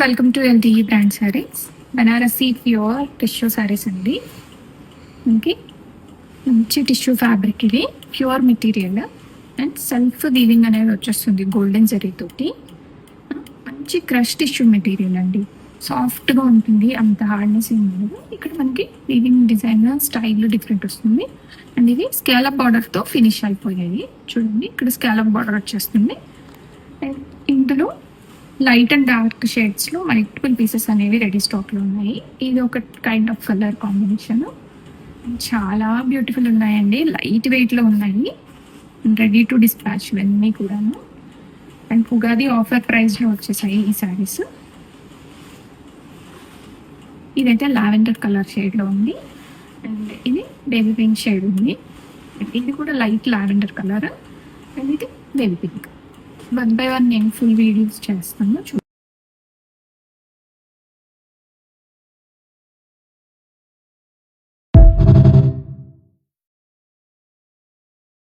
Welcome to LTE brand saris. Banarasi pure tissue saris అండి. మనకి మంచి టిష్యూ ఫ్యాబ్రిక్, ఇది pure material and self weaving అనేది వచ్చేస్తుంది గోల్డెన్ జరీ తోటి. మంచి క్రష్ టిష్యూ మెటీరియల్ అండి, సాఫ్ట్గా ఉంటుంది, అంత హార్డ్నెస్ ఏం ఉండదు. ఇక్కడ మనకి వీవింగ్ డిజైన్ స్టైల్ డిఫరెంట్ వస్తుంది అండ్ ఇది స్కేలప్ బార్డర్తో ఫినిష్ అయిపోయాయి. చూడండి, ఇక్కడ స్కేలప్ బార్డర్ వచ్చేస్తుంది అండ్ ఇందులో లైట్ అండ్ డార్క్ షేడ్స్లో మల్టిపుల్ పీసెస్ అనేవి రెడీ స్టాక్లో ఉన్నాయి. ఇది ఒక కైండ్ ఆఫ్ కలర్ కాంబినేషన్, చాలా బ్యూటిఫుల్ ఉన్నాయండి. లైట్ వెయిట్లో ఉన్నాయి, రెడీ టు డిస్పాచ్ ఇవన్నీ కూడాను. అండ్ ఉగాది ఆఫర్ ప్రైస్లో వచ్చేసాయి ఈ శారీస్. ఇదైతే లావెండర్ కలర్ షేడ్లో ఉంది అండ్ ఇది బేబీ పింక్ షేడ్ ఉంది. ఇది కూడా లైట్ లావెండర్ కలర్ అండ్ ఇది బేబీ పింక్. 1 by 1 నేను ఫుల్ వీడియోస్ చేస్తాను.